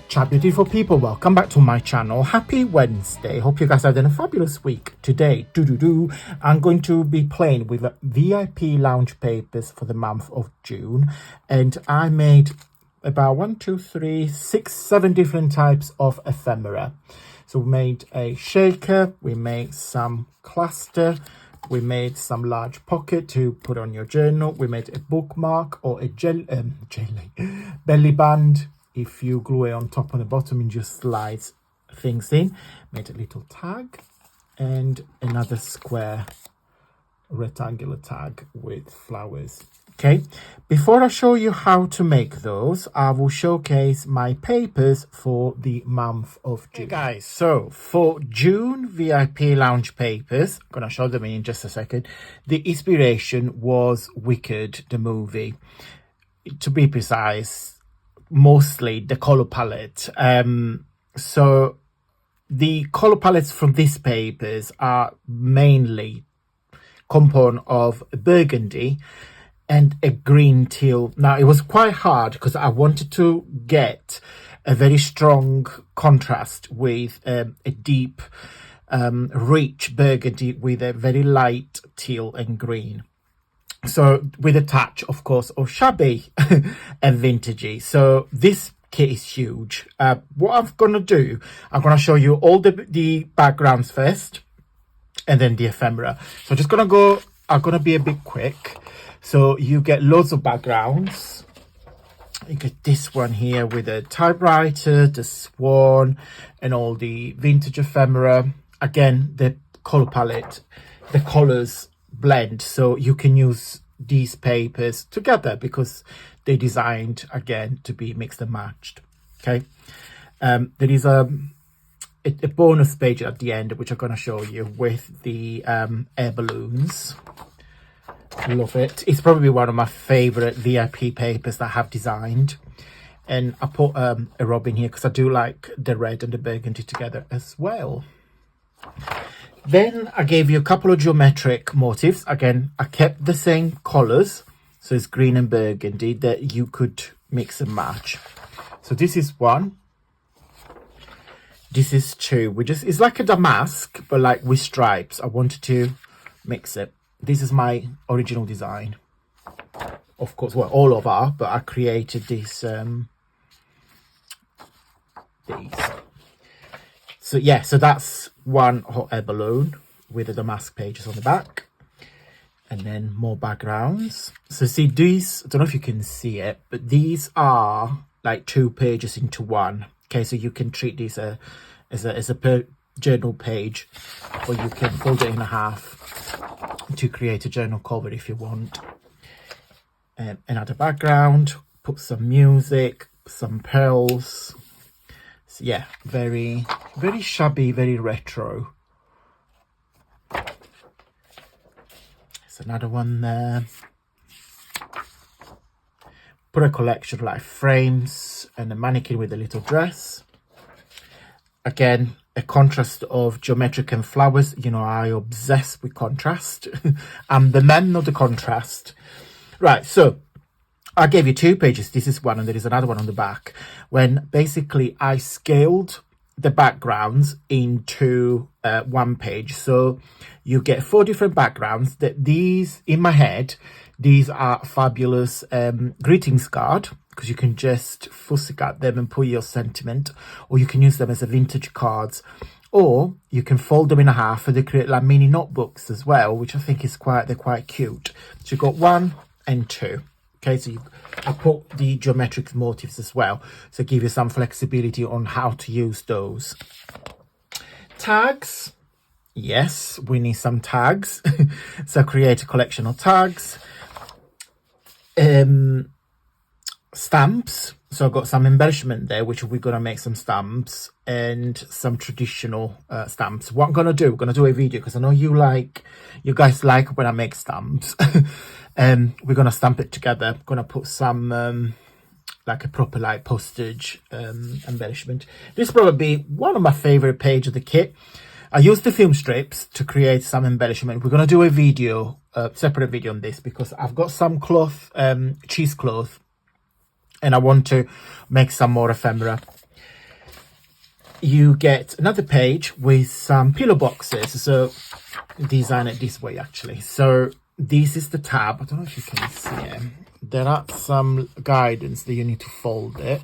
Ciao beautiful people, welcome back to my channel. Happy Wednesday. Hope you guys are having a fabulous week. Today I'm going to be playing with VIP lounge papers for the month of June, and I made about 7 different types of ephemera. So we made a shaker, we made some cluster, we made some large pocket to put on your journal, we made a bookmark or a belly band. If you glue it on top and the bottom and just slides things in. Made a little tag and another square rectangular tag with flowers. Okay, before I show you how to make those, I will showcase my papers for the month of June. Okay, guys, so for June VIP lounge papers, I'm gonna show them in just a second. The inspiration was Wicked, the movie. To be precise, mostly the color palette. So the color palettes from these papers are mainly composed of burgundy and a green teal. Now it was quite hard because I wanted to get a very strong contrast with a deep rich burgundy with a very light teal and green. So with a touch, of course, of shabby and vintagey. So this kit is huge. What I'm going to do, I'm going to show you all the backgrounds first and then the ephemera. So I'm going to be a bit quick. So you get loads of backgrounds. You get this one here with a typewriter, the swan, and all the vintage ephemera. Again, the color palette, the colors blend, so you can use these papers together because they're designed again to be mixed and matched. Okay, there is a bonus page at the end which I'm going to show you with the air balloons. Love it. It's probably one of my favorite VIP papers that I have designed, and I put a robin here because I do like the red and the burgundy together as well. Then I gave you a couple of geometric motifs. Again, I kept the same colors, so it's green and burgundy that you could mix and match. So this is one, this is two. It's like a damask but like with stripes. I wanted to mix it. This is my original design, of course. Well, all of our, but I created these. So yeah, so that's one hot air balloon with the damask pages on the back, and then more backgrounds. So see these, I don't know if you can see it, but these are like 2 pages into one. Okay, so you can treat these as a journal page, or you can fold it in half to create a journal cover if you want. Another background, put some music, some pearls. So yeah, very shabby, very retro. There's another one there. Put a collection like frames and a mannequin with a little dress. Again, a contrast of geometric and flowers. You know, I obsess with contrast. I'm the man, not the contrast. Right, so I gave you 2 pages. This is one, and there is another one on the back. When basically I scaled the backgrounds into 1 page. So you get 4 different backgrounds. That these, in my head, these are fabulous greetings card, because you can just fussy cut them and put your sentiment, or you can use them as a vintage cards, or you can fold them in half and they create like mini notebooks as well, which I think is they're quite cute. So you've got 1 and 2. Okay, so I put the geometric motifs as well, so give you some flexibility on how to use those. Tags, yes, we need some tags. So create a collection of tags. Stamps, so I've got some embellishment there, which we're gonna make some stamps and some traditional stamps. What I'm gonna do, we're gonna do a video because I know you guys like when I make stamps. We're gonna stamp it together. I'm gonna put some like a proper like postage embellishment. This is probably one of my favorite pages of the kit. I used the film strips to create some embellishment. We're gonna do a video, separate video on this, because I've got some cloth, cheesecloth, and I want to make some more ephemera. you get another page with some pillow boxes. So design it this way actually. So this is the tab. I don't know if you can see it. There are some guidance that you need to fold it.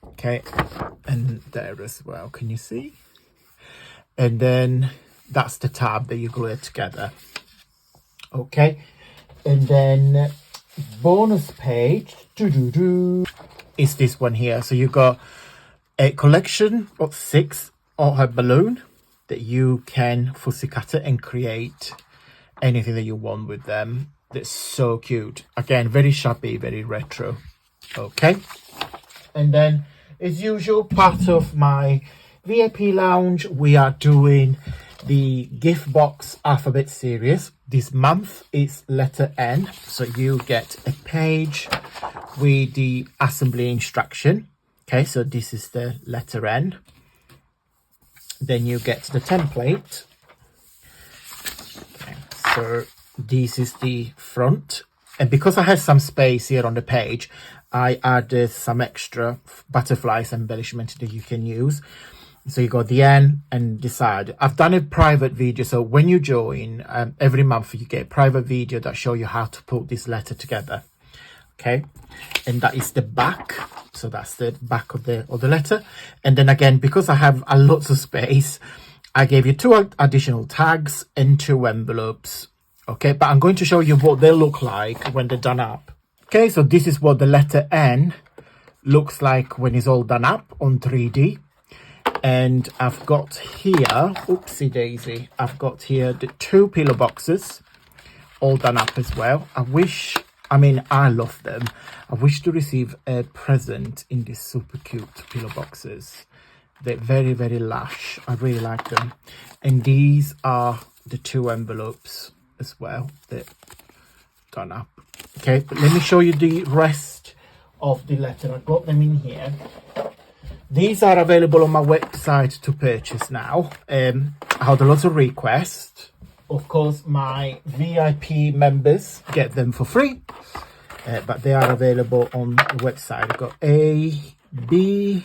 Okay, and there as well. Can you see? And then that's the tab that you glue it together. Okay, and then bonus page is this one here. So you got a collection of 6 hot balloon that you can fussy cut it and create anything that you want with them. That's so cute. Again, very shabby, very retro. Okay, and then as usual, part of my VIP lounge, we are doing the gift box alphabet series. This month is letter N, so you get a page with the assembly instruction. Okay, so this is the letter N. Then you get the template. Okay, so this is the front, and because I have some space here on the page, I added some extra butterflies embellishment that you can use. So you got the N and the side. I've done a private video, so when you join, every month you get a private video that show you how to put this letter together. Okay, and that is the back. So that's the back of the letter. And then again, because I have a lots of space, I gave you 2 additional tags and 2 envelopes. Okay, but I'm going to show you what they look like when they're done up. Okay, so this is what the letter N looks like when it's all done up on 3D. And I've got here, oopsie daisy, I've got here the 2 pillow boxes all done up as well. I love them. I wish to receive a present in these super cute pillow boxes. They're very, very lush. I really like them. And these are the 2 envelopes as well. They're done up. Okay, but let me show you the rest of the letter. I've got them in here. These are available on my website to purchase now. I had a lot of requests. Of course, my VIP members get them for free, but they are available on the website. I've got A, B,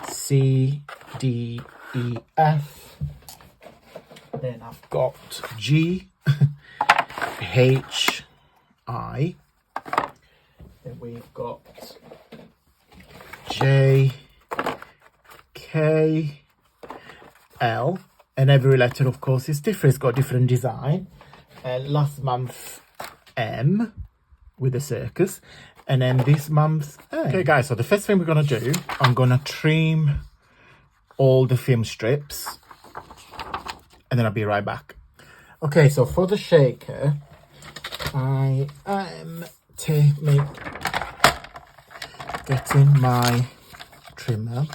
C, D, E, F. Then I've got G, H, I. Then we've got J, K, L, and every letter of course is different. It's got different design. Last month M with a circus, and then this month N. Okay guys, so the first thing we're gonna do, I'm gonna trim all the film strips and then I'll be right back. Okay, so for the shaker, I am getting my trimmer,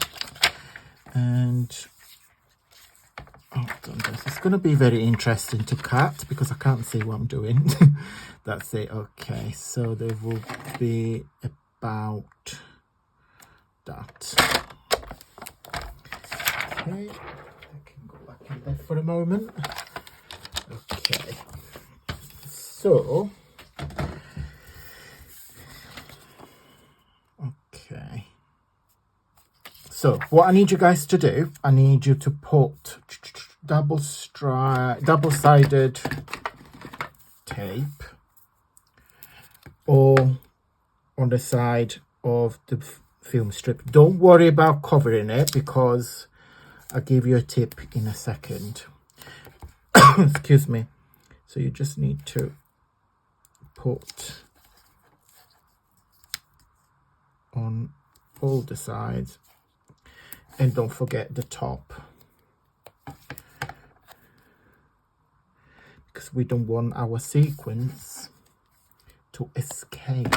and I've done this. It's going to be very interesting to cut because I can't see what I'm doing. That's it. Okay, so there will be about that. Okay, I can go back in there for a moment. Okay, so okay. So what I need you guys to do, I need you to put double-sided tape all on the side of the film strip. Don't worry about covering it because I'll give you a tip in a second. Excuse me. So you just need to put on all the sides, and don't forget the top, because we don't want our sequence to escape.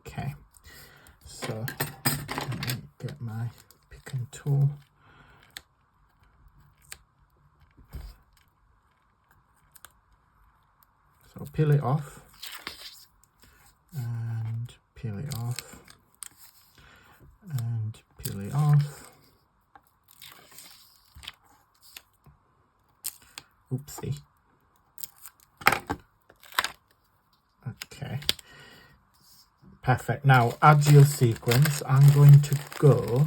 Okay, so let me get my picking tool. So peel it off and peel it off and peel it off. Oopsie. Okay. Perfect. Now add your sequence. I'm going to go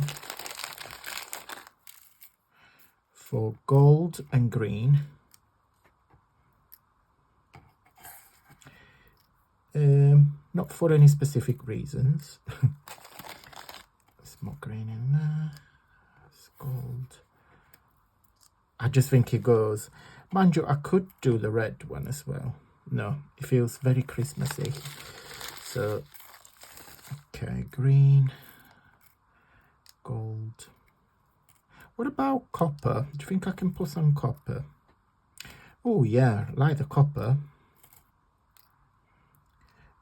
for gold and green. Not for any specific reasons. There's more green in there. It's gold. I just think it goes. Mind you, I could do the red one as well. No, it feels very Christmassy. So, okay, green, gold. What about copper? Do you think I can put some copper? Oh yeah, like the copper.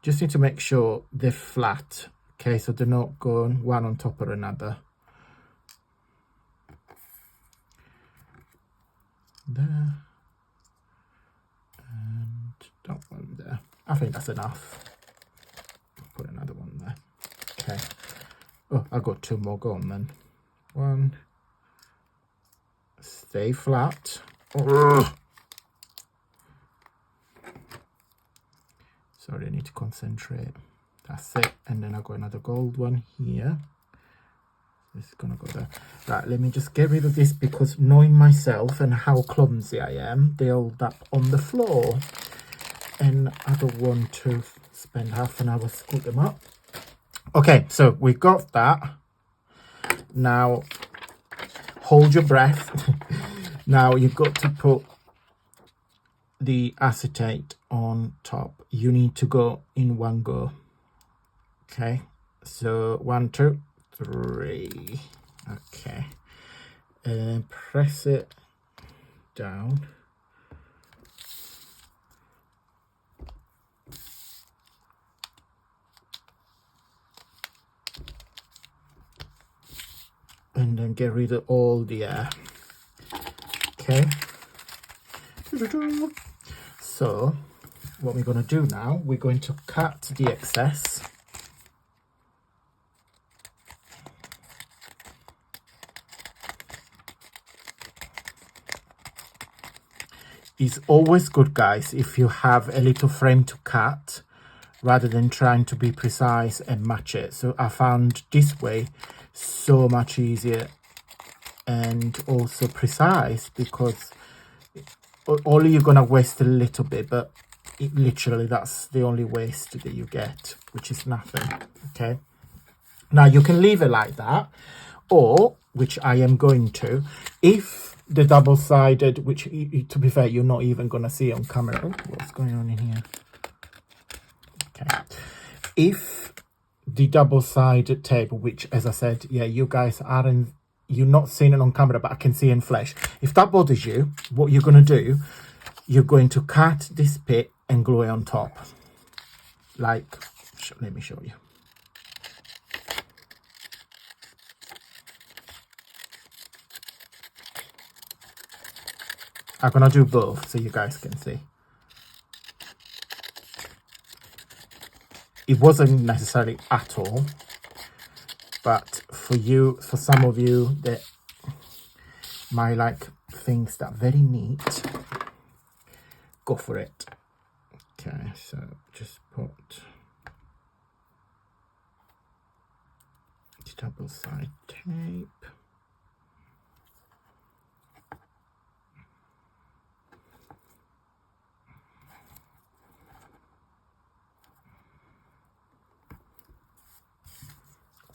Just need to make sure they're flat, okay, so they're not going one on top of another. There. And that one there. I think that's enough. Put another one there. Okay. Oh, I got two more. Go on then. One. Stay flat. Ugh. Sorry, I need to concentrate. That's it. And then I got another gold one here. This is gonna go there. Right, let me just get rid of this, because knowing myself and how clumsy I am, they all up on the floor. And I don't want to spend half an hour scoot them up. Okay, so we got that. Now, hold your breath. Now you've got to put the acetate on top. You need to go in one go. Okay, so 1, 2, 3. Okay, and press it down. And then get rid of all the air. Okay. So what we're going to do now, we're going to cut the excess. It's always good, guys, if you have a little frame to cut, rather than trying to be precise and match it. So I found this way so much easier and also precise, because only you're gonna waste a little bit, but literally that's the only waste that you get, which is nothing. Okay, now you can leave it like that, or, which I am going to, if the double-sided, which to be fair you're not even gonna see on camera. Oh, what's going on in here? Okay, if the double-sided table, which, as I said, yeah, you guys aren't, you're not seeing it on camera, but I can see in flesh. If that bothers you, what you're going to do, you're going to cut this bit and glue it on top. Like, let me show you. I'm going to do both so you guys can see. It wasn't necessarily at all, but for you, for some of you that might like things that are very neat, go for it. Okay, so just put double side tape.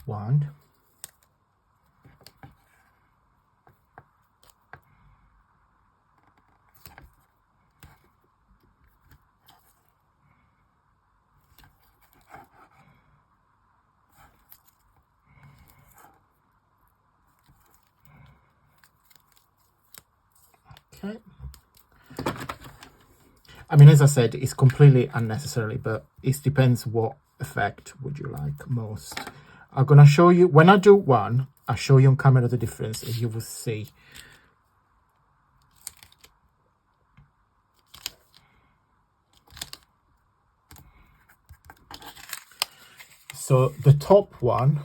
One. Okay. I mean, as I said, it's completely unnecessary, but it depends what effect would you like most. I'm going to show you, when I do one, I'll show you on camera the difference, and you will see. So the top one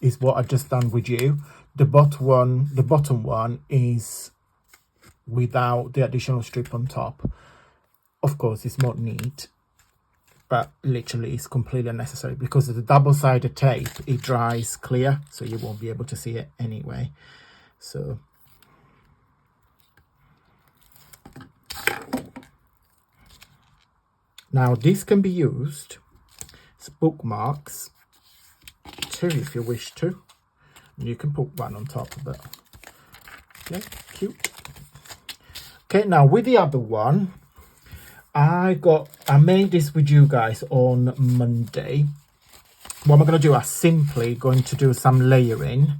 is what I've just done with you. The bottom one is without the additional strip on top. Of course, it's more neat. but literally it's completely unnecessary because of the double-sided tape. It dries clear, so you won't be able to see it anyway. So now this can be used as bookmarks too, if you wish to. And you can put one on top of it. Okay, cute. Okay, now with the other one, I made this with you guys on Monday. What I'm going to do, I'm simply going to do some layering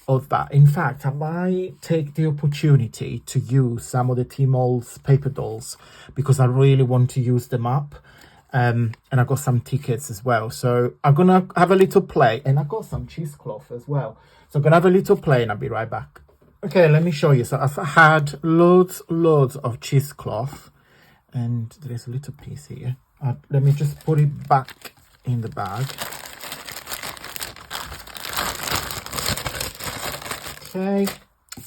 of that. In fact, I might take the opportunity to use some of the T-Mold's paper dolls because I really want to use them up. And I got some tickets as well. So I'm going to have a little play. And I got some cheesecloth as well. So I'm going to have a little play and I'll be right back. Okay, let me show you. So I've had loads of cheesecloth. And there's a little piece here. Let me just put it back in the bag. Okay.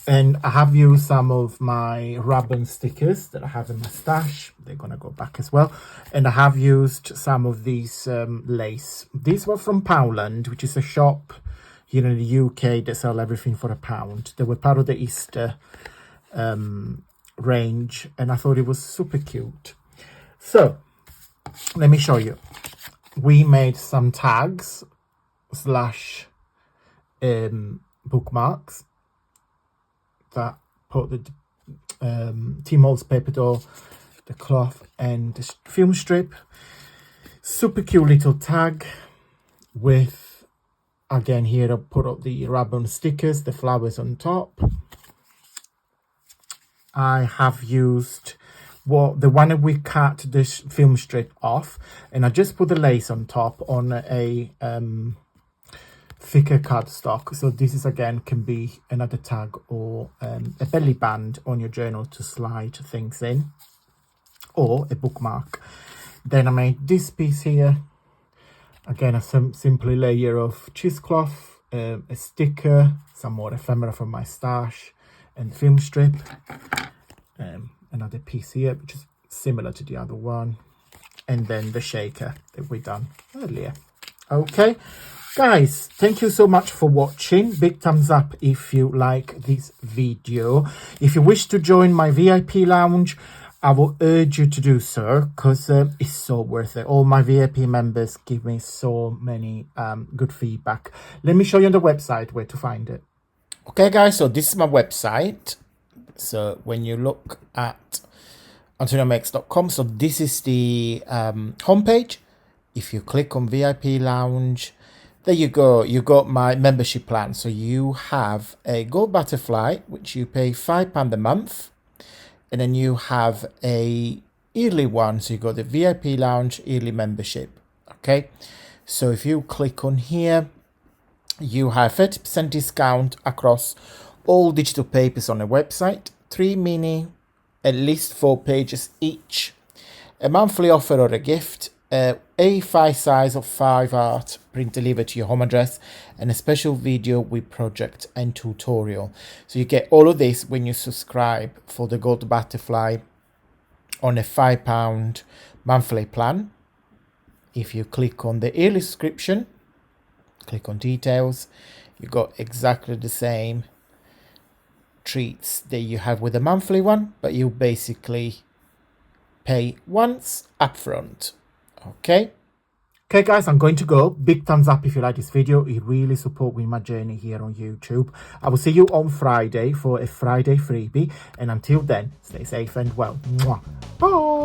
And I have used some of my rub-on stickers that I have in my stash. They're going to go back as well. And I have used some of these lace. These were from Poundland, which is a shop here in the UK that sell everything for £1. They were part of the Easter range, and I thought it was super cute. So let me show you. We made some tags / bookmarks that put the T-Mold's paper doll, the cloth and the film strip. Super cute little tag with, again here I put up the rub-on stickers, the flowers on top. I have used the one that we cut this film strip off, and I just put the lace on top on a thicker cardstock. So this is, again, can be another tag or a belly band on your journal to slide things in, or a bookmark. Then I made this piece here, again a simply layer of cheesecloth, a sticker, some more ephemera from my stash, and film strip. Another piece here which is similar to the other one, and then the shaker that we done earlier. Okay guys, thank you so much for watching. Big thumbs up if you like this video. If you wish to join my VIP lounge, I will urge you to do so, because it's so worth it. All my VIP members give me so many good feedback. Let me show you on the website where to find it. Okay guys, so this is my website. So when you look at antoniomakes.com, so this is the homepage. If you click on VIP lounge, there you go. You got my membership plan. So you have a gold butterfly, which you pay £5 a month. And then you have a yearly one. So you got the VIP lounge yearly membership. Okay. So if you click on here, you have 30% discount across all digital papers on the website, 3 mini, at least 4 pages each, a monthly offer or a gift, A5 size of 5 art print delivered to your home address, and a special video with project and tutorial. So you get all of this when you subscribe for the gold butterfly on a £5 monthly plan. If you click on the yearly subscription, click on details, you got exactly the same treats that you have with the monthly one, but you basically pay once upfront. Okay guys, I'm going to go. Big thumbs up if you like this video. It really supports me my journey here on YouTube. I will see you on Friday for a Friday freebie, and until then, stay safe and well. Mwah. Bye.